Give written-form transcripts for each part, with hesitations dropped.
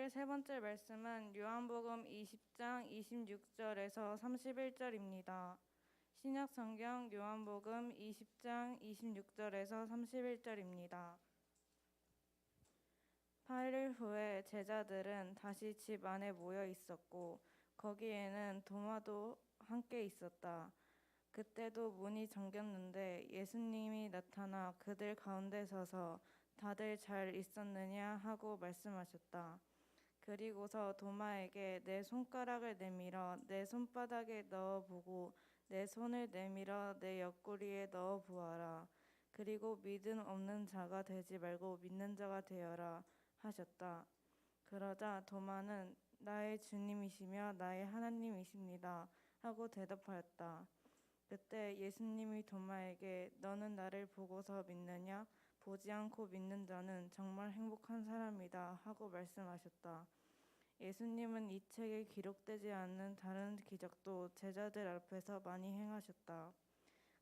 오늘 세 번째 말씀은 요한복음 20장 26절에서 31절입니다. 신약 성경 요한복음 20장 26절에서 31절입니다. 8일 후에 제자들은 다시 집 안에 모여 있었고 거기에는 도마도 함께 있었다. 그때도 문이 잠겼는데 예수님이 나타나 그들 가운데 서서 다들 잘 있었느냐 하고 말씀하셨다. 그리고서 도마에게 내 손가락을 내밀어 내 손바닥에 넣어보고 내 손을 내밀어 내 옆구리에 넣어보아라. 그리고 믿음 없는 자가 되지 말고 믿는 자가 되어라 하셨다. 그러자 도마는 나의 주님이시며 나의 하나님이십니다 하고 대답하였다. 그때 예수님이 도마에게 너는 나를 보고서 믿느냐? 보지 않고 믿는 자는 정말 행복한 사람이다 하고 말씀하셨다. 예수님은 이 책에 기록되지 않는 다른 기적도 제자들 앞에서 많이 행하셨다.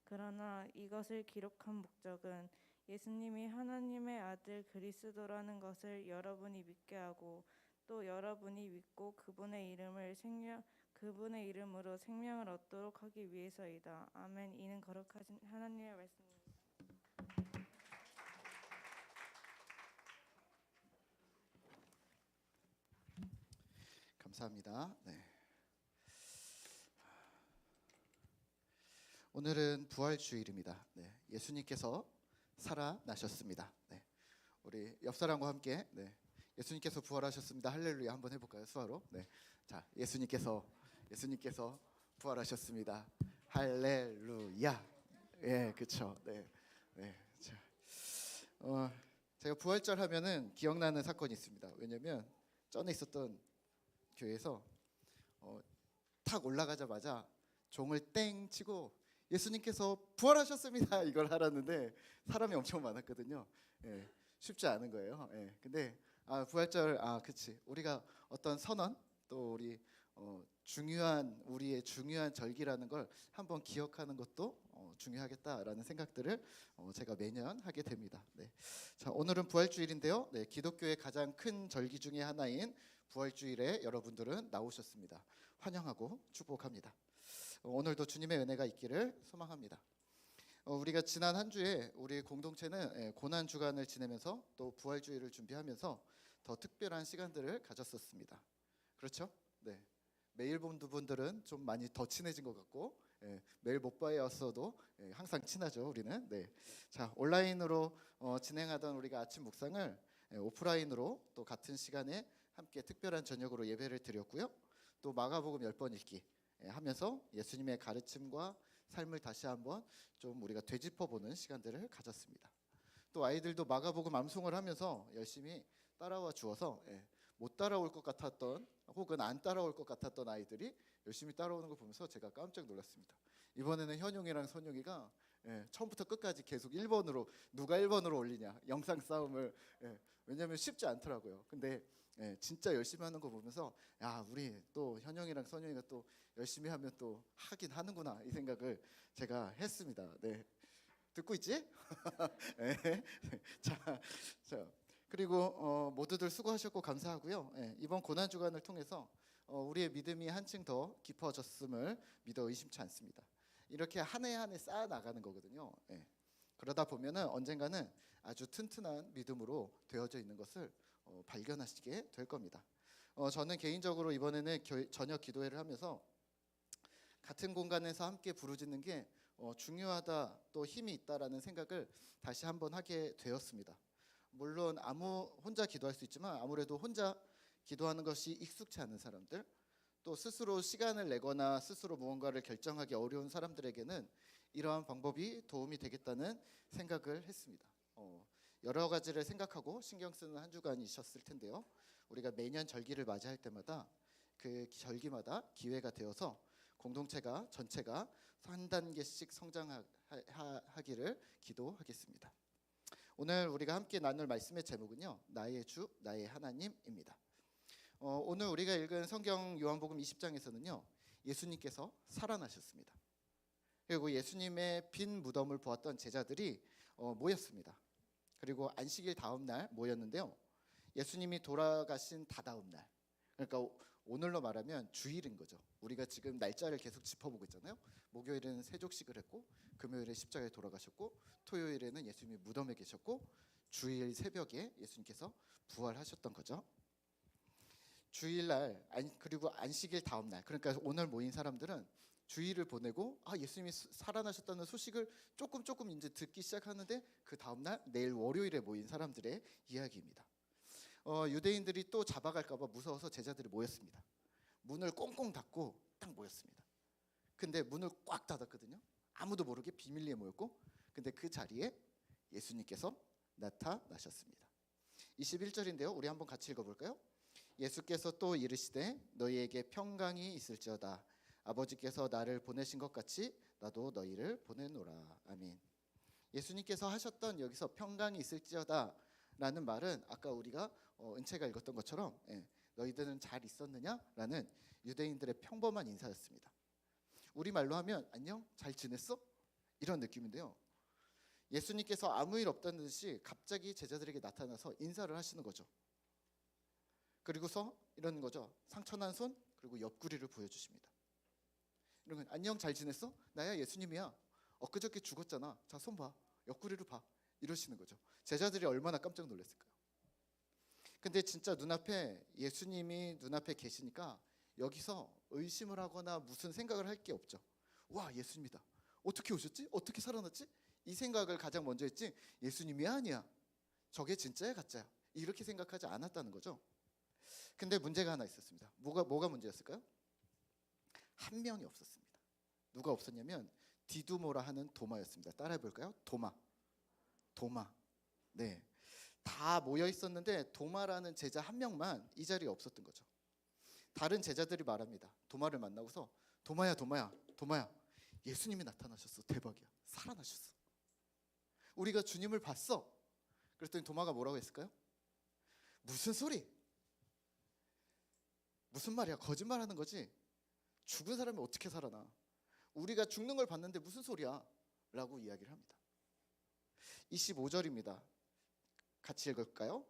그러나 이것을 기록한 목적은 예수님이 하나님의 아들 그리스도라는 것을 여러분이 믿게 하고 또 여러분이 믿고 그분의 이름으로 생명을 얻도록 하기 위해서이다. 아멘. 이는 거룩하신 하나님의 말씀입니다. 감사합니다. 네. 오늘은 부활주일입니다. 네. 예수님께서 살아나셨습니다. 네. 우리 옆 사람과 함께 예수님께서 부활하셨습니다. 할렐루야 한번 해볼까요? 수화로. 네. 자, 예수님께서 부활하셨습니다. 할렐루야. 예, 그렇죠. 네. 네. 자, 제가 부활절 하면은 기억나는 사건이 있습니다. 왜냐면 전에 있었던 교회에서 탁 올라가자마자 종을 땡 치고 예수님께서 부활하셨습니다 이걸 하라는데 사람이 엄청 많았거든요. 예, 쉽지 않은 거예요. 예, 근데 부활절 그치, 우리가 어떤 선언 또 우리 우리의 중요한 절기라는 걸 한번 기억하는 것도 중요하겠다라는 생각들을 제가 매년 하게 됩니다. 네. 자, 오늘은 부활주일인데요. 네, 기독교의 가장 큰 절기 중에 하나인 부활주일에 여러분들은 나오셨습니다. 환영하고 축복합니다. 오늘도 주님의 은혜가 있기를 소망합니다. 우리가 지난 한 주에 우리 공동체는 고난 주간을 지내면서 또 부활주일을 준비하면서 더 특별한 시간들을 가졌었습니다. 그렇죠? 네. 매일 본 분들은 좀 많이 더 친해진 것 같고, 매일 못 봐였어도 항상 친하죠, 우리는. 네. 자, 온라인으로 진행하던 우리가 아침 묵상을 오프라인으로 또 같은 시간에 함께 특별한 저녁으로 예배를 드렸고요. 또 마가복음 10번 읽기 하면서 예수님의 가르침과 삶을 다시 한번 좀 우리가 되짚어보는 시간들을 가졌습니다. 또 아이들도 마가복음 암송을 하면서 열심히 따라와 주어서 못 따라올 것 같았던 혹은 안 따라올 것 같았던 아이들이 열심히 따라오는 걸 보면서 제가 깜짝 놀랐습니다. 이번에는 현용이랑 선용이가 처음부터 끝까지 계속 1번으로 누가 1번으로 올리냐 영상 싸움을 왜냐하면 쉽지 않더라고요. 근데 진짜 열심히 하는 거 보면서 야, 우리 또 현영이랑 선영이가 또 열심히 하면 또 하긴 하는구나 이 생각을 제가 했습니다. 네, 듣고 있지? 네. 자, 그리고 모두들 수고하셨고 감사하고요. 이번 고난 주간을 통해서 우리의 믿음이 한층 더 깊어졌음을 믿어 의심치 않습니다. 이렇게 한 해 한 해 쌓아 나가는 거거든요. 그러다 보면은 언젠가는 아주 튼튼한 믿음으로 되어져 있는 것을 발견하시게 될 겁니다. 저는 개인적으로 이번에는 저녁 기도회를 하면서 같은 공간에서 함께 부르짖는 게 중요하다 또 힘이 있다라는 생각을 다시 한번 하게 되었습니다. 물론 혼자 기도할 수 있지만 아무래도 혼자 기도하는 것이 익숙치 않은 사람들 또 스스로 시간을 내거나 스스로 무언가를 결정하기 어려운 사람들에게는 이러한 방법이 도움이 되겠다는 생각을 했습니다. 여러 가지를 생각하고 신경 쓰는 한 주간이셨을 텐데요. 우리가 매년 절기를 맞이할 때마다 그 절기마다 기회가 되어서 공동체가 전체가 한 단계씩 성장하기를 기도하겠습니다. 오늘 우리가 함께 나눌 말씀의 제목은요, 나의 주, 나의 하나님입니다. 오늘 우리가 읽은 성경 요한복음 20장에서는요, 예수님께서 살아나셨습니다. 그리고 예수님의 빈 무덤을 보았던 제자들이 모였습니다. 그리고 안식일 다음 날 모였는데요, 예수님이 돌아가신 다다음 날, 그러니까 오늘로 말하면 주일인 거죠. 우리가 지금 날짜를 계속 짚어보고 있잖아요. 목요일에는 세족식을 했고, 금요일에 십자가에 돌아가셨고, 토요일에는 예수님이 무덤에 계셨고, 주일 새벽에 예수님께서 부활하셨던 거죠. 주일날 그리고 안식일 다음 날, 그러니까 오늘 모인 사람들은 주일을 보내고 예수님이 살아나셨다는 소식을 조금 이제 듣기 시작하는데, 그 다음 날 내일 월요일에 모인 사람들의 이야기입니다. 유대인들이 또 잡아갈까 봐 무서워서 제자들이 모였습니다. 문을 꽁꽁 닫고 딱 모였습니다. 근데 문을 꽉 닫았거든요. 아무도 모르게 비밀리에 모였고, 근데 그 자리에 예수님께서 나타나셨습니다. 21절인데요. 우리 한번 같이 읽어볼까요? 예수께서 또 이르시되 너희에게 평강이 있을지어다. 아버지께서 나를 보내신 것 같이 나도 너희를 보내노라. 아멘. 예수님께서 하셨던 여기서 평강이 있을지어다 라는 말은 아까 우리가 은채가 읽었던 것처럼 너희들은 잘 있었느냐라는 유대인들의 평범한 인사였습니다. 우리말로 하면 안녕? 잘 지냈어? 이런 느낌인데요. 예수님께서 아무 일 없다는 듯이 갑자기 제자들에게 나타나서 인사를 하시는 거죠. 그리고서 이러는 거죠. 상처난 손 그리고 옆구리를 보여주십니다. 이런 건 안녕 잘 지냈어? 나야 예수님이야. 엊그저께 죽었잖아. 자 손 봐. 옆구리를 봐. 이러시는 거죠. 제자들이 얼마나 깜짝 놀랐을까요? 근데 진짜 눈앞에 예수님이 눈앞에 계시니까 여기서 의심을 하거나 무슨 생각을 할 게 없죠. 와 예수님이다. 어떻게 오셨지? 어떻게 살아났지? 이 생각을 가장 먼저 했지 예수님이 아니야. 저게 진짜야 가짜야. 이렇게 생각하지 않았다는 거죠. 근데 문제가 하나 있었습니다. 뭐가 문제였을까요? 한 명이 없었습니다. 누가 없었냐면 디두모라 하는 도마였습니다. 따라해 볼까요? 도마. 네, 다 모여 있었는데 도마라는 제자 한 명만 이 자리에 없었던 거죠. 다른 제자들이 말합니다. 도마를 만나고서 도마야 예수님이 나타나셨어. 대박이야. 살아나셨어. 우리가 주님을 봤어. 그랬더니 도마가 뭐라고 했을까요? 무슨 소리? 무슨 말이야? 거짓말하는 거지. 죽은 사람이 어떻게 살아나? 우리가 죽는 걸 봤는데 무슨 소리야? 라고 이야기를 합니다. 25절입니다. 같이 읽을까요?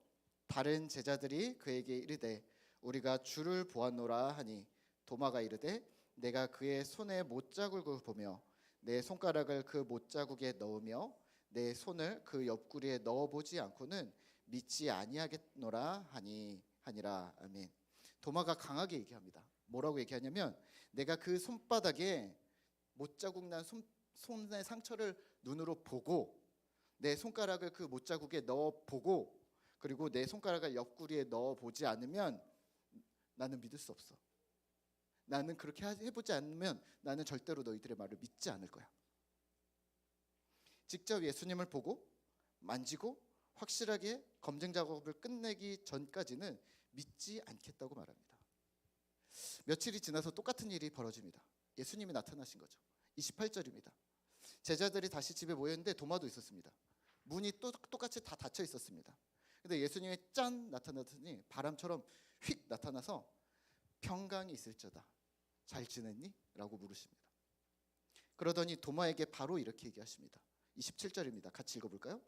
다른 제자들이 그에게 이르되 우리가 주를 보았노라 하니 도마가 이르되 내가 그의 손에 못자국을 보며 내 손가락을 그 못자국에 넣으며 내 손을 그 옆구리에 넣어보지 않고는 믿지 아니하겠노라 하니라. 아멘. 도마가 강하게 얘기합니다. 뭐라고 얘기하냐면 내가 그 손바닥에 못자국 난 손의 상처를 눈으로 보고 내 손가락을 그 못자국에 넣어보고 그리고 내 손가락을 옆구리에 넣어보지 않으면 나는 믿을 수 없어. 나는 그렇게 해보지 않으면 나는 절대로 너희들의 말을 믿지 않을 거야. 직접 예수님을 보고 만지고 확실하게 검증 작업을 끝내기 전까지는 믿지 않겠다고 말합니다. 며칠이 지나서 똑같은 일이 벌어집니다. 예수님이 나타나신 거죠. 28절입니다. 제자들이 다시 집에 모였는데 도마도 있었습니다. 문이 또 똑같이 다 닫혀 있었습니다. 근데 예수님이 짠 나타났더니 바람처럼 휙 나타나서 평강이 있을지어다. 잘 지냈니? 라고 물으십니다. 그러더니 도마에게 바로 이렇게 얘기하십니다. 27절입니다. 같이 읽어볼까요?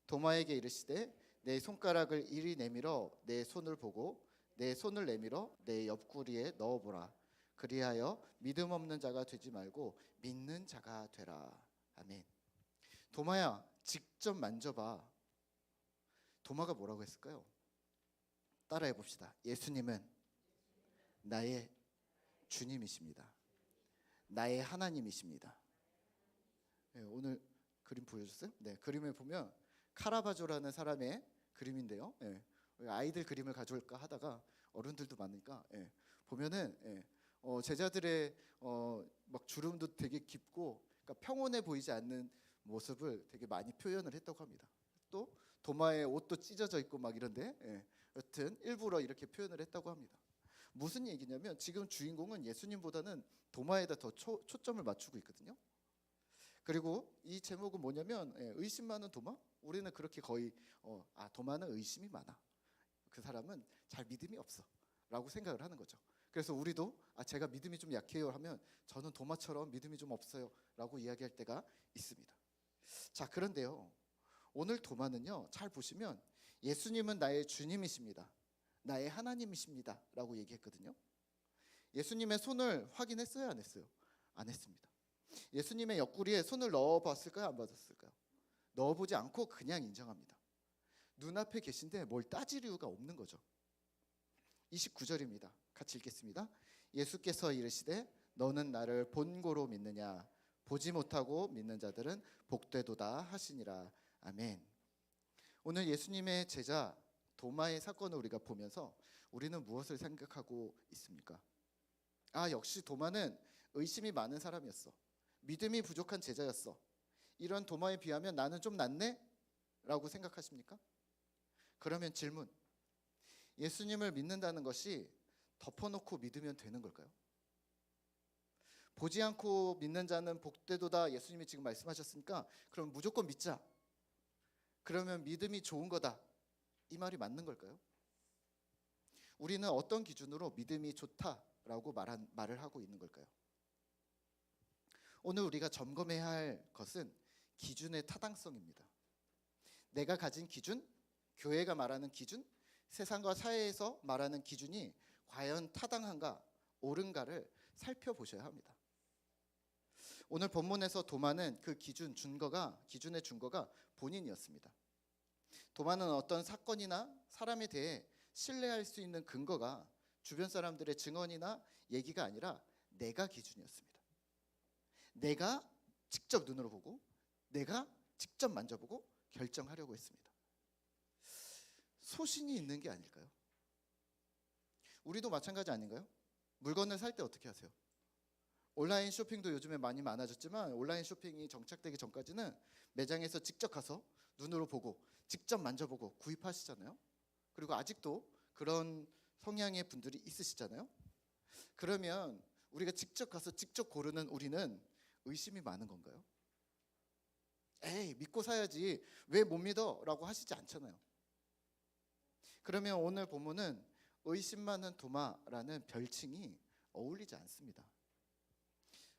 도마에게 이르시되 내 손가락을 이리 내밀어 내 손을 보고 내 손을 내밀어 내 옆구리에 넣어보라. 그리하여 믿음 없는 자가 되지 말고 믿는 자가 되라. 아멘. 도마야 직접 만져봐. 도마가 뭐라고 했을까요? 따라해 봅시다. 예수님은 나의 주님이십니다. 나의 하나님이십니다. 네, 오늘 그림 보여줬어요? 네, 그림에 보면 카라바조라는 사람의 그림인데요. 네, 아이들 그림을 가져올까 하다가 어른들도 많으니까 보면은 제자들의 막 주름도 되게 깊고 그러니까 평온해 보이지 않는 모습을 되게 많이 표현을 했다고 합니다. 또 도마의 옷도 찢어져 있고 막 이런데 여튼 일부러 이렇게 표현을 했다고 합니다. 무슨 얘기냐면 지금 주인공은 예수님보다는 도마에다 더 초점을 맞추고 있거든요. 그리고 이 제목은 뭐냐면 의심 많은 도마? 우리는 그렇게 거의 도마는 의심이 많아. 그 사람은 잘 믿음이 없어 라고 생각을 하는 거죠. 그래서 우리도 제가 믿음이 좀 약해요 하면 저는 도마처럼 믿음이 좀 없어요 라고 이야기할 때가 있습니다. 자, 그런데요 오늘 도마는요 잘 보시면 예수님은 나의 주님이십니다. 나의 하나님이십니다. 라고 얘기했거든요. 예수님의 손을 확인했어요? 안 했어요? 안 했습니다. 예수님의 옆구리에 손을 넣어봤을까요? 안 받았을까요? 넣어보지 않고 그냥 인정합니다. 눈앞에 계신데 뭘 따질 이유가 없는 거죠. 29절입니다. 같이 읽겠습니다. 예수께서 이르시되 너는 나를 본고로 믿느냐? 보지 못하고 믿는 자들은 복되도다 하시니라. 아멘. 오늘 예수님의 제자 도마의 사건을 우리가 보면서 우리는 무엇을 생각하고 있습니까? 역시 도마는 의심이 많은 사람이었어. 믿음이 부족한 제자였어. 이런 도마에 비하면 나는 좀 낫네? 라고 생각하십니까? 그러면 질문, 예수님을 믿는다는 것이 덮어놓고 믿으면 되는 걸까요? 보지 않고 믿는 자는 복되도다 예수님이 지금 말씀하셨으니까 그럼 무조건 믿자. 그러면 믿음이 좋은 거다. 이 말이 맞는 걸까요? 우리는 어떤 기준으로 믿음이 좋다라고 말을 하고 있는 걸까요? 오늘 우리가 점검해야 할 것은 기준의 타당성입니다. 내가 가진 기준, 교회가 말하는 기준, 세상과 사회에서 말하는 기준이 과연 타당한가, 옳은가를 살펴보셔야 합니다. 오늘 본문에서 도마는 그 기준의 준거가 본인이었습니다. 도마는 어떤 사건이나 사람에 대해 신뢰할 수 있는 근거가 주변 사람들의 증언이나 얘기가 아니라 내가 기준이었습니다. 내가 직접 눈으로 보고 내가 직접 만져보고 결정하려고 했습니다. 소신이 있는 게 아닐까요? 우리도 마찬가지 아닌가요? 물건을 살 때 어떻게 하세요? 온라인 쇼핑도 요즘에 많이 많아졌지만 온라인 쇼핑이 정착되기 전까지는 매장에서 직접 가서 눈으로 보고 직접 만져보고 구입하시잖아요. 그리고 아직도 그런 성향의 분들이 있으시잖아요. 그러면 우리가 직접 가서 직접 고르는 우리는 의심이 많은 건가요? 에이, 믿고 사야지. 왜 못 믿어? 라고 하시지 않잖아요. 그러면 오늘 본문은 의심 많은 도마라는 별칭이 어울리지 않습니다.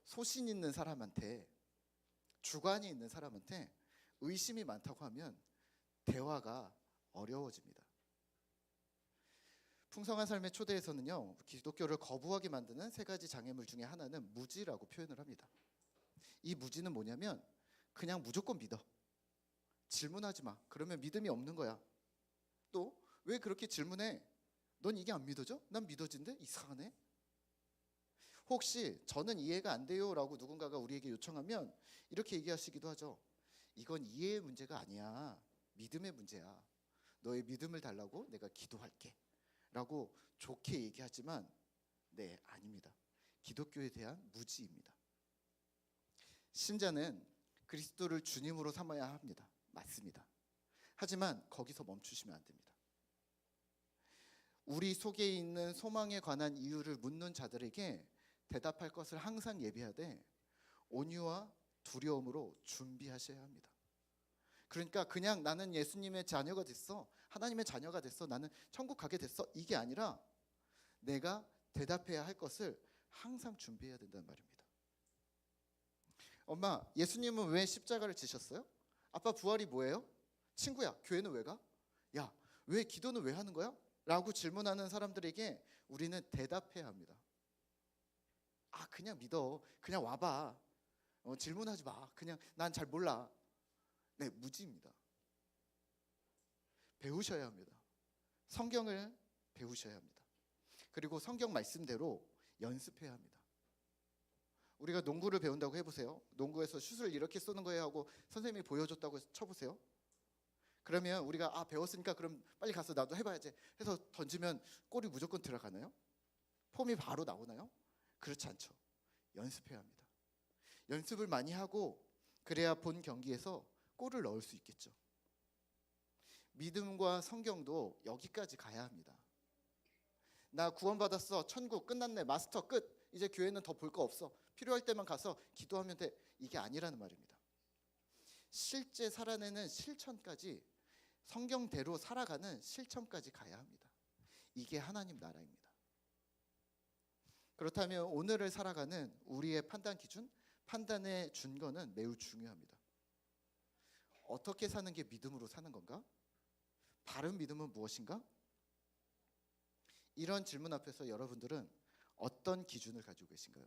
소신 있는 사람한테, 주관이 있는 사람한테 의심이 많다고 하면 대화가 어려워집니다. 풍성한 삶의 초대에서는요, 기독교를 거부하게 만드는 세 가지 장애물 중에 하나는 무지라고 표현을 합니다. 이 무지는 뭐냐면 그냥 무조건 믿어. 질문하지 마. 그러면 믿음이 없는 거야. 또 왜 그렇게 질문해? 넌 이게 안 믿어져? 난 믿어진대? 이상하네. 혹시 저는 이해가 안 돼요 라고 누군가가 우리에게 요청하면 이렇게 얘기하시기도 하죠. 이건 이해의 문제가 아니야. 믿음의 문제야. 너의 믿음을 달라고 내가 기도할게 라고 좋게 얘기하지만 네, 아닙니다. 기독교에 대한 무지입니다. 신자는 그리스도를 주님으로 삼아야 합니다. 맞습니다. 하지만 거기서 멈추시면 안 됩니다. 우리 속에 있는 소망에 관한 이유를 묻는 자들에게 대답할 것을 항상 예비하되 온유와 두려움으로 준비하셔야 합니다. 그러니까 그냥 나는 예수님의 자녀가 됐어, 하나님의 자녀가 됐어, 나는 천국 가게 됐어, 이게 아니라 내가 대답해야 할 것을 항상 준비해야 된다는 말입니다. 엄마, 예수님은 왜 십자가를 지셨어요? 아빠, 부활이 뭐예요? 친구야, 교회는 왜 가? 야, 왜 기도는 왜 하는 거야? 라고 질문하는 사람들에게 우리는 대답해야 합니다. 그냥 믿어. 그냥 와봐. 질문하지 마. 그냥 난 잘 몰라. 네, 무지입니다. 배우셔야 합니다. 성경을 배우셔야 합니다. 그리고 성경 말씀대로 연습해야 합니다. 우리가 농구를 배운다고 해보세요. 농구에서 슛을 이렇게 쏘는 거예요 하고 선생님이 보여줬다고 쳐보세요. 그러면 우리가 배웠으니까 그럼 빨리 가서 나도 해봐야지 해서 던지면 골이 무조건 들어가나요? 폼이 바로 나오나요? 그렇지 않죠. 연습해야 합니다. 연습을 많이 하고 그래야 본 경기에서 골을 넣을 수 있겠죠. 믿음과 성경도 여기까지 가야 합니다. 나 구원받았어. 천국 끝났네. 마스터 끝. 이제 교회는 더 볼 거 없어. 필요할 때만 가서 기도하면 돼. 이게 아니라는 말입니다. 실제 살아내는 실천까지, 성경대로 살아가는 실천까지 가야 합니다. 이게 하나님 나라입니다. 그렇다면 오늘을 살아가는 우리의 판단 기준, 판단의 준거는 매우 중요합니다. 어떻게 사는 게 믿음으로 사는 건가? 바른 믿음은 무엇인가? 이런 질문 앞에서 여러분들은 어떤 기준을 가지고 계신가요?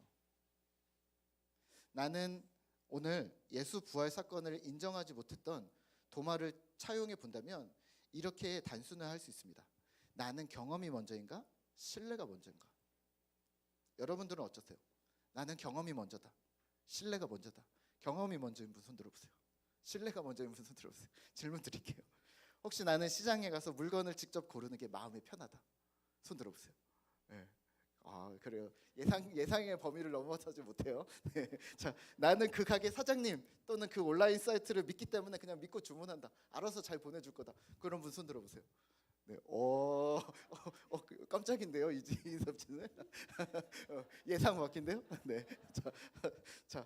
나는 오늘 예수 부활 사건을 인정하지 못했던 도마를 차용해 본다면 이렇게 단순화할 수 있습니다. 나는 경험이 먼저인가? 신뢰가 먼저인가? 여러분들은 어떠세요? 나는 경험이 먼저다. 신뢰가 먼저다. 경험이 먼저인 분 손 들어보세요. 신뢰가 먼저인 분 손 들어보세요. 질문 드릴게요. 혹시 나는 시장에 가서 물건을 직접 고르는 게 마음이 편하다. 손 들어보세요. 네. 아 그래요. 예상의 범위를 넘어서지 못해요. 네. 자, 나는 그 가게 사장님 또는 그 온라인 사이트를 믿기 때문에 그냥 믿고 주문한다. 알아서 잘 보내줄 거다. 그런 분 손 들어보세요. 네. 깜짝인데요, 이인섭 씨는. 예상 바뀐데요. 네. 자,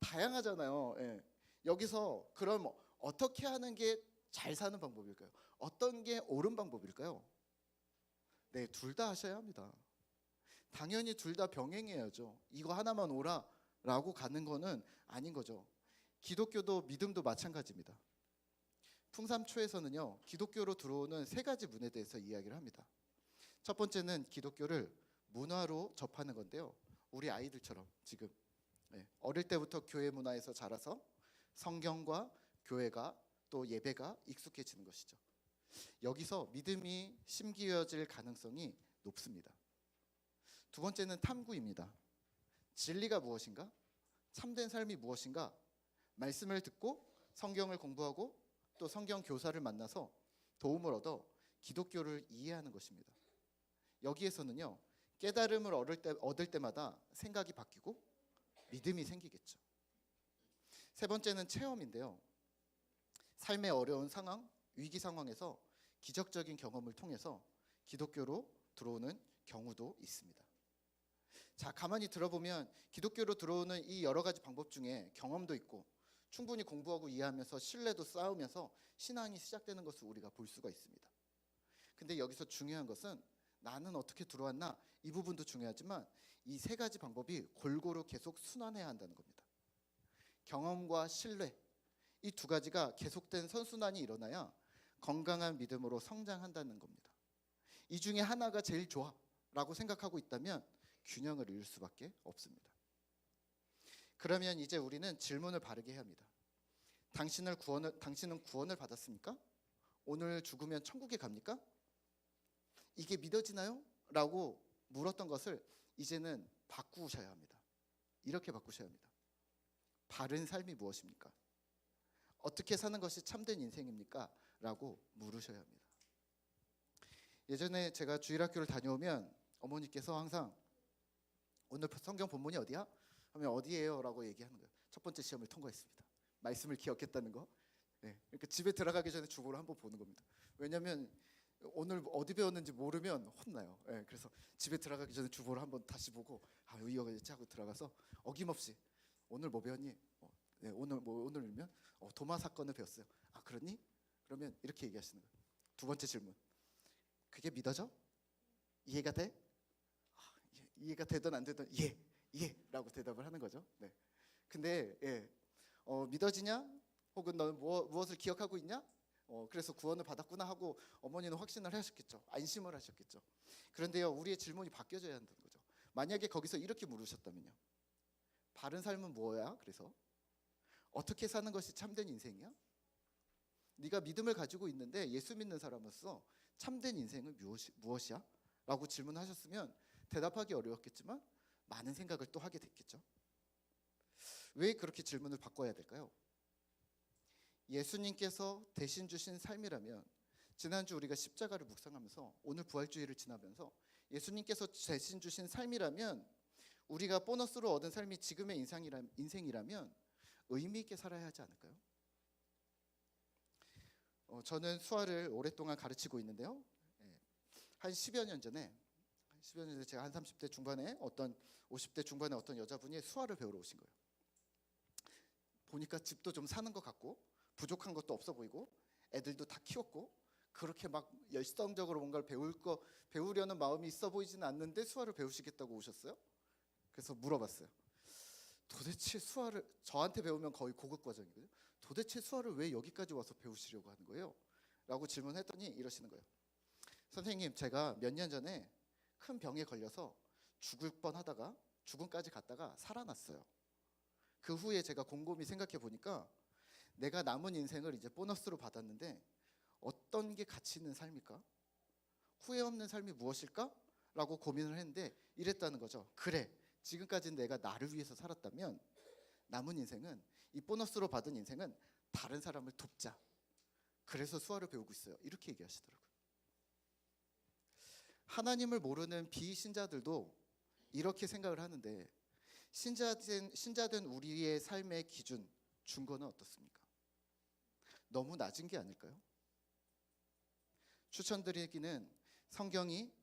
다양하잖아요. 예. 여기서 그럼 어떻게 하는 게 잘 사는 방법일까요? 어떤 게 옳은 방법일까요? 네, 둘 다 하셔야 합니다. 당연히 둘 다 병행해야죠. 이거 하나만 오라라고 가는 거는 아닌 거죠. 기독교도 믿음도 마찬가지입니다. 풍삼초에서는요, 기독교로 들어오는 세 가지 문에 대해서 이야기를 합니다. 첫 번째는 기독교를 문화로 접하는 건데요. 우리 아이들처럼 지금 어릴 때부터 교회 문화에서 자라서 성경과 교회가 또 예배가 익숙해지는 것이죠. 여기서 믿음이 심기어질 가능성이 높습니다. 두 번째는 탐구입니다. 진리가 무엇인가? 참된 삶이 무엇인가? 말씀을 듣고 성경을 공부하고 또 성경 교사를 만나서 도움을 얻어 기독교를 이해하는 것입니다. 여기에서는요, 깨달음을 얻을 때마다 생각이 바뀌고 믿음이 생기겠죠. 세 번째는 체험인데요. 삶의 어려운 상황, 위기 상황에서 기적적인 경험을 통해서 기독교로 들어오는 경우도 있습니다. 자, 가만히 들어보면 기독교로 들어오는 이 여러 가지 방법 중에 경험도 있고 충분히 공부하고 이해하면서 신뢰도 쌓으면서 신앙이 시작되는 것을 우리가 볼 수가 있습니다. 근데 여기서 중요한 것은 나는 어떻게 들어왔나? 이 부분도 중요하지만 이 세 가지 방법이 골고루 계속 순환해야 한다는 겁니다. 경험과 신뢰, 이 두 가지가 계속된 선순환이 일어나야 건강한 믿음으로 성장한다는 겁니다. 이 중에 하나가 제일 좋아라고 생각하고 있다면 균형을 잃을 수밖에 없습니다. 그러면 이제 우리는 질문을 바르게 해야 합니다. 당신은 구원을 받았습니까? 오늘 죽으면 천국에 갑니까? 이게 믿어지나요? 라고 물었던 것을 이제는 바꾸셔야 합니다. 이렇게 바꾸셔야 합니다. 바른 삶이 무엇입니까? 어떻게 사는 것이 참된 인생입니까? 라고 물으셔야 합니다. 예전에 제가 주일학교를 다녀오면 어머니께서 항상 오늘 성경 본문이 어디야? 하면 어디예요? 라고 얘기하는 거예요. 첫 번째 시험을 통과했습니다. 말씀을 기억했다는 거. 네, 그러니까 집에 들어가기 전에 주보를 한번 보는 겁니다. 왜냐하면 오늘 어디 배웠는지 모르면 혼나요. 네, 그래서 집에 들어가기 전에 주보를 한번 다시 보고 여기였지 하고 들어가서 어김없이 오늘 뭐 배웠니? 네, 오늘이면 도마 사건을 배웠어요. 그러니? 그러면 이렇게 얘기하시는 거예요. 두 번째 질문. 그게 믿어져? 이해가 돼? 이해가 되든 안 되든 예라고 대답을 하는 거죠. 네. 근데 믿어지냐? 혹은 너는 무엇을 기억하고 있냐? 그래서 구원을 받았구나 하고 어머니는 확신을 하셨겠죠. 안심을 하셨겠죠. 그런데요, 우리의 질문이 바뀌어져야 한다는 거죠. 만약에 거기서 이렇게 물으셨다면요. 바른 삶은 뭐야? 그래서 어떻게 사는 것이 참된 인생이야? 네가 믿음을 가지고 있는데 예수 믿는 사람으로서 참된 인생은 무엇이야? 라고 질문하셨으면 대답하기 어려웠겠지만 많은 생각을 또 하게 됐겠죠. 왜 그렇게 질문을 바꿔야 될까요? 예수님께서 대신 주신 삶이라면, 지난주 우리가 십자가를 묵상하면서 오늘 부활주의를 지나면서 예수님께서 대신 주신 삶이라면, 우리가 보너스로 얻은 삶이 지금의 인생이라면 의미 있게 살아야 하지 않을까요? 저는 수화를 오랫동안 가르치고 있는데요. 한 10여 년 전에 제가 한 30대 중반에 50대 중반에 어떤 여자분이 수화를 배우러 오신 거예요. 보니까 집도 좀 사는 것 같고 부족한 것도 없어 보이고 애들도 다 키웠고 그렇게 막 열성적으로 뭔가를 배우려는 마음이 있어 보이지는 않는데 수화를 배우시겠다고 오셨어요. 그래서 물어봤어요. 도대체 수화를 저한테 배우면 거의 고급 과정이거든요. 도대체 수화를 왜 여기까지 와서 배우시려고 하는 거예요? 라고 질문했더니 이러시는 거예요. 선생님, 제가 몇 년 전에 큰 병에 걸려서 죽을 뻔하다가 죽음까지 갔다가 살아났어요. 그 후에 제가 곰곰이 생각해 보니까 내가 남은 인생을 이제 보너스로 받았는데 어떤 게 가치 있는 삶일까? 후회 없는 삶이 무엇일까? 라고 고민을 했는데 이랬다는 거죠. 그래, 지금까지 내가 나를 위해서 살았다면 남은 인생은, 이 보너스로 받은 인생은 다른 사람을 돕자. 그래서 수화를 배우고 있어요. 이렇게 얘기하시더라고요. 하나님을 모르는 비신자들도 이렇게 생각을 하는데 신자된 우리의 삶의 기준, 준거는 어떻습니까? 너무 낮은 게 아닐까요? 추천드리기는 성경이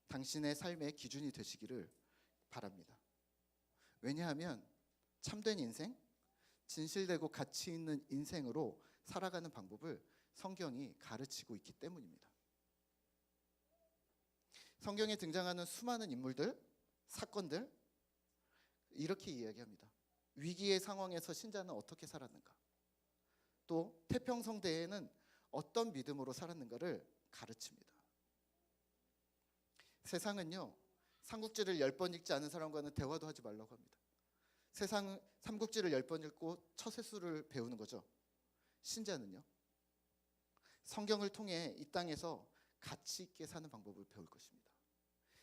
당신의 삶의 기준이 되시기를 바랍니다. 왜냐하면 참된 인생, 진실되고 가치 있는 인생으로 살아가는 방법을 성경이 가르치고 있기 때문입니다. 성경에 등장하는 수많은 인물들, 사건들, 이렇게 이야기합니다. 위기의 상황에서 신자는 어떻게 살았는가, 또 태평성대에는 어떤 믿음으로 살았는가를 가르칩니다. 세상은요, 삼국지를 10번 읽지 않은 사람과는 대화도 하지 말라고 합니다. 세상은 삼국지를 10번 읽고 처세술을 배우는 거죠. 신자는요, 성경을 통해 이 땅에서 가치 있게 사는 방법을 배울 것입니다.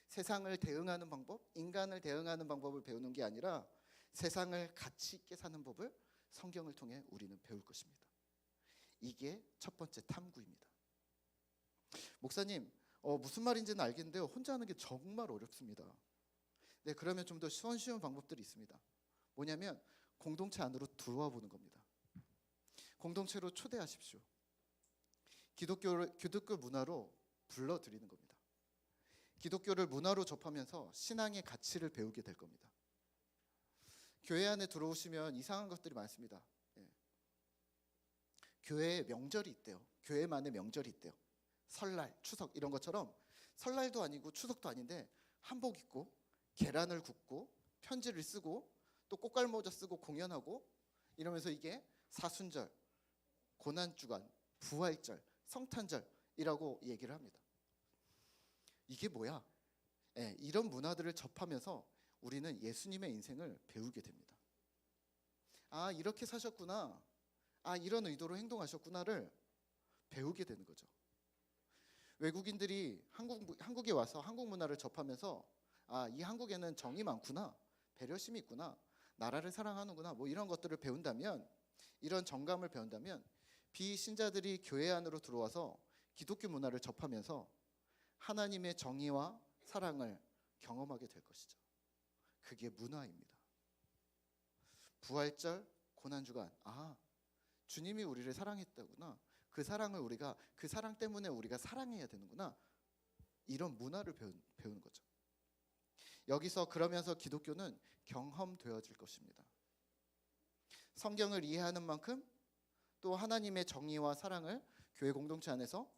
세상을 대응하는 방법, 인간을 대응하는 방법을 배우는 게 아니라 세상을 가치 있게 사는 법을 성경을 통해 우리는 배울 것입니다. 이게 첫 번째 탐구입니다. 목사님, 무슨 말인지는 알겠는데요, 혼자 하는 게 정말 어렵습니다. 네, 그러면 좀 더 쉬운 방법들이 있습니다. 뭐냐면 공동체 안으로 들어와 보는 겁니다. 공동체로 초대하십시오. 기독교 문화로 불러들이는 겁니다. 기독교를 문화로 접하면서 신앙의 가치를 배우게 될 겁니다. 교회 안에 들어오시면 이상한 것들이 많습니다. 예. 교회에 명절이 있대요. 교회만의 명절이 있대요. 설날, 추석 이런 것처럼 설날도 아니고 추석도 아닌데 한복 입고 계란을 굽고 편지를 쓰고 또 꽃갈모자 쓰고 공연하고 이러면서 이게 사순절, 고난주간, 부활절, 성탄절이라고 얘기를 합니다. 이게 뭐야? 예, 이런 문화들을 접하면서 우리는 예수님의 인생을 배우게 됩니다. 아, 이렇게 사셨구나. 아, 이런 의도로 행동하셨구나를 배우게 되는 거죠. 외국인들이 한국에 와서 한국 문화를 접하면서 아, 이 한국에는 정이 많구나, 배려심이 있구나, 나라를 사랑하는구나, 뭐 이런 것들을 배운다면, 이런 정감을 배운다면 비신자들이 교회 안으로 들어와서 기독교 문화를 접하면서 하나님의 정의와 사랑을 경험하게 될 것이죠. 그게 문화입니다. 부활절, 고난주간, 아, 주님이 우리를 사랑했다구나, 그 사랑 때문에 우리가 사랑해야 되는구나, 이런 문화를 배우는 거죠. 여기서 그러면서 기독교는 경험되어질 것입니다. 성경을 이해하는 만큼 또 하나님의 정의와 사랑을 교회 공동체 안에서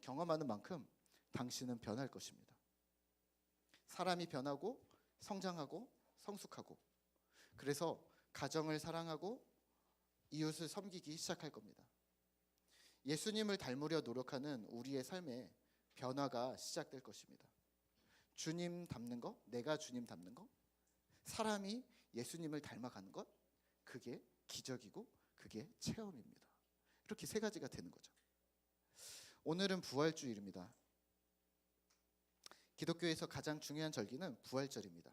경험하는 만큼 당신은 변할 것입니다. 사람이 변하고 성장하고 성숙하고, 그래서 가정을 사랑하고 이웃을 섬기기 시작할 겁니다. 예수님을 닮으려 노력하는 우리의 삶에 변화가 시작될 것입니다. 주님 닮는 것, 내가 주님 닮는 것, 사람이 예수님을 닮아가는 것, 그게 기적이고 그게 체험입니다. 이렇게 세 가지가 되는 거죠. 오늘은 부활주일입니다. 기독교에서 가장 중요한 절기는 부활절입니다.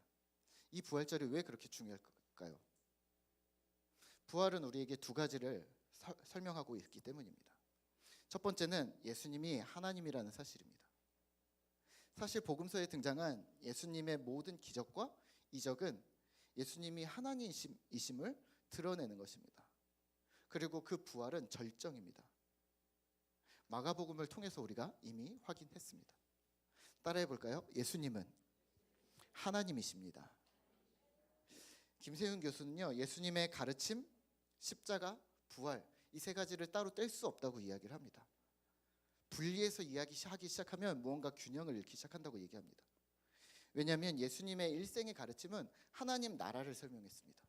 이 부활절이 왜 그렇게 중요할까요? 부활은 우리에게 두 가지를 설명하고 있기 때문입니다. 첫 번째는 예수님이 하나님이라는 사실입니다. 사실 복음서에 등장한 예수님의 모든 기적과 이적은 예수님이 하나님이심을 드러내는 것입니다. 그리고 그 부활은 절정입니다. 마가복음을 통해서 우리가 이미 확인했습니다. 따라해 볼까요? 예수님은 하나님이십니다. 김세윤 교수는요, 예수님의 가르침, 십자가, 부활, 이 세 가지를 따로 뗄 수 없다고 이야기를 합니다. 분리해서 이야기하기 시작하면 무언가 균형을 잃기 시작한다고 얘기합니다. 왜냐하면 예수님의 일생의 가르침은 하나님 나라를 설명했습니다.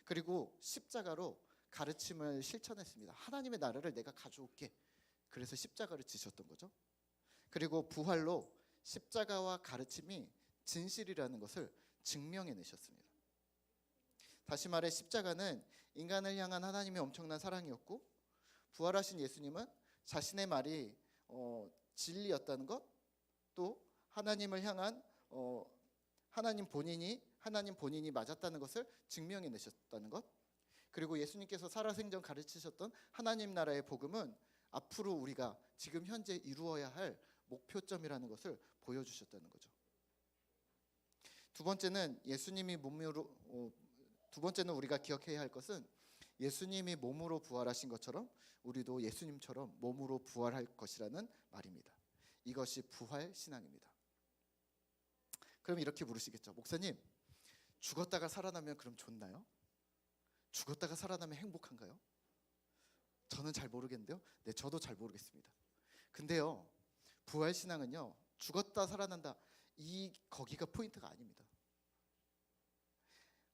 그리고 십자가로 가르침을 실천했습니다. 하나님의 나라를 내가 가져올게. 그래서 십자가를 지셨던 거죠. 그리고 부활로 십자가와 가르침이 진실이라는 것을 증명해내셨습니다. 다시 말해 십자가는 인간을 향한 하나님의 엄청난 사랑이었고, 부활하신 예수님은 자신의 말이 진리였다는 것, 또 하나님을 향한 하나님 본인이 맞았다는 것을 증명해내셨다는 것, 그리고 예수님께서 살아생전 가르치셨던 하나님 나라의 복음은 앞으로 우리가 지금 현재 이루어야 할 목표점이라는 것을 보여주셨다는 거죠. 두 번째는 우리가 기억해야 할 것은 예수님이 몸으로 부활하신 것처럼 우리도 예수님처럼 몸으로 부활할 것이라는 말입니다. 이것이 부활 신앙입니다. 그럼 이렇게 물으시겠죠. 목사님, 죽었다가 살아나면 그럼 좋나요? 죽었다가 살아나면 행복한가요? 저는 잘 모르겠는데요. 네, 저도 잘 모르겠습니다. 근데요, 부활 신앙은요, 죽었다 살아난다, 거기가 포인트가 아닙니다.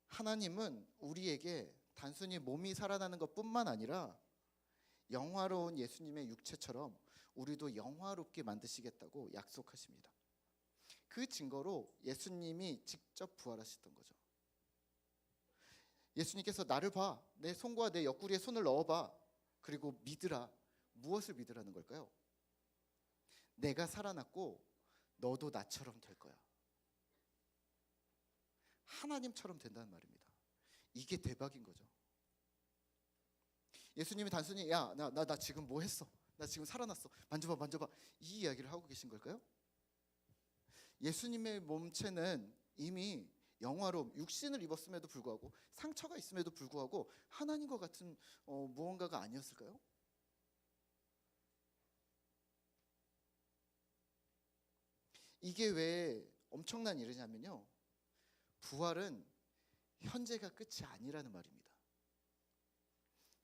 하나님은 우리에게 단순히 몸이 살아나는 것뿐만 아니라 영화로운 예수님의 육체처럼 우리도 영화롭게 만드시겠다고 약속하십니다. 그 증거로 예수님이 직접 부활하셨던 거죠. 예수님께서 나를 봐, 내 손과 내 옆구리에 손을 넣어봐, 그리고 믿으라. 무엇을 믿으라는 걸까요? 내가 살아났고 너도 나처럼 될 거야. 하나님처럼 된다는 말입니다. 이게 대박인 거죠. 예수님이 단순히 나 지금 뭐 했어? 나 지금 살아났어. 만져봐. 이 이야기를 하고 계신 걸까요? 예수님의 몸체는 이미 영화로 육신을 입었음에도 불구하고 상처가 있음에도 불구하고 하나님과 같은 무언가가 아니었을까요? 이게 왜 엄청난 일이냐면요, 부활은 현재가 끝이 아니라는 말입니다.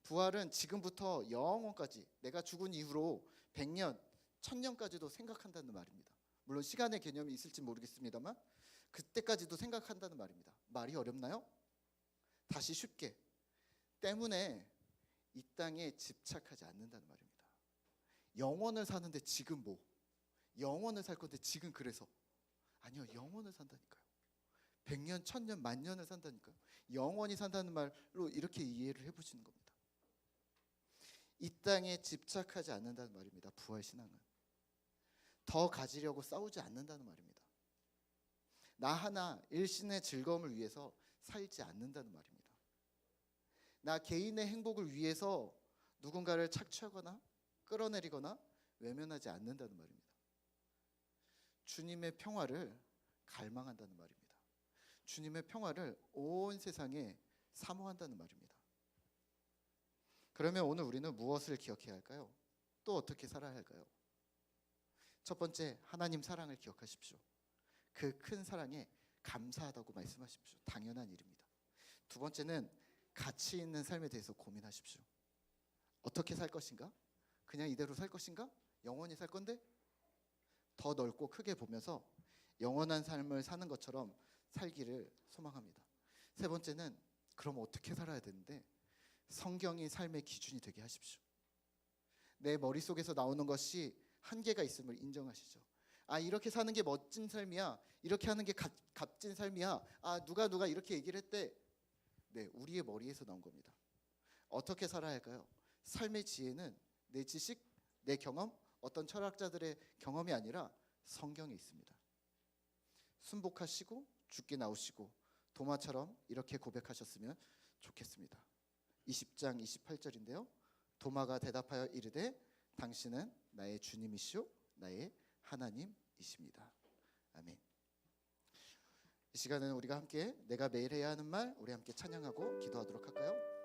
부활은 지금부터 영원까지, 내가 죽은 이후로 100년, 1000년까지도 생각한다는 말입니다. 물론 시간의 개념이 있을지 모르겠습니다만 그때까지도 생각한다는 말입니다. 말이 어렵나요? 다시 쉽게, 때문에 이 땅에 집착하지 않는다는 말입니다. 영원을 사는데 지금 뭐? 영원을 살 건데 지금 그래서? 아니요, 영원을 산다니까요. 100년, 1000년, 만년을 산다니까요. 영원히 산다는 말로 이렇게 이해를 해보시는 겁니다. 이 땅에 집착하지 않는다는 말입니다. 부활 신앙은 더 가지려고 싸우지 않는다는 말입니다. 나 하나 일신의 즐거움을 위해서 살지 않는다는 말입니다. 나 개인의 행복을 위해서 누군가를 착취하거나 끌어내리거나 외면하지 않는다는 말입니다. 주님의 평화를 갈망한다는 말입니다. 주님의 평화를 온 세상에 사모한다는 말입니다. 그러면 오늘 우리는 무엇을 기억해야 할까요? 또 어떻게 살아야 할까요? 첫 번째, 하나님 사랑을 기억하십시오. 그 큰 사랑에 감사하다고 말씀하십시오. 당연한 일입니다. 두 번째는 가치 있는 삶에 대해서 고민하십시오. 어떻게 살 것인가? 그냥 이대로 살 것인가? 영원히 살 건데? 더 넓고 크게 보면서 영원한 삶을 사는 것처럼 살기를 소망합니다. 세 번째는 그럼 어떻게 살아야 되는데, 성경이 삶의 기준이 되게 하십시오. 내 머릿속에서 나오는 것이 한계가 있음을 인정하시죠. 이렇게 사는 게 멋진 삶이야, 이렇게 하는 게 값진 삶이야, 누가 이렇게 얘기를 했대. 네, 우리의 머리에서 나온 겁니다. 어떻게 살아야 할까요? 삶의 지혜는 내 지식, 내 경험, 어떤 철학자들의 경험이 아니라 성경에 있습니다. 순복하시고 죽게 나오시고 도마처럼 이렇게 고백하셨으면 좋겠습니다. 20장 28절인데요. 도마가 대답하여 이르되 당신은 나의 주님이시오 나의 하나님이십니다. 아멘. 이 시간에는 우리가 함께 내가 매일 해야 하는 말, 우리 함께 찬양하고 기도하도록 할까요?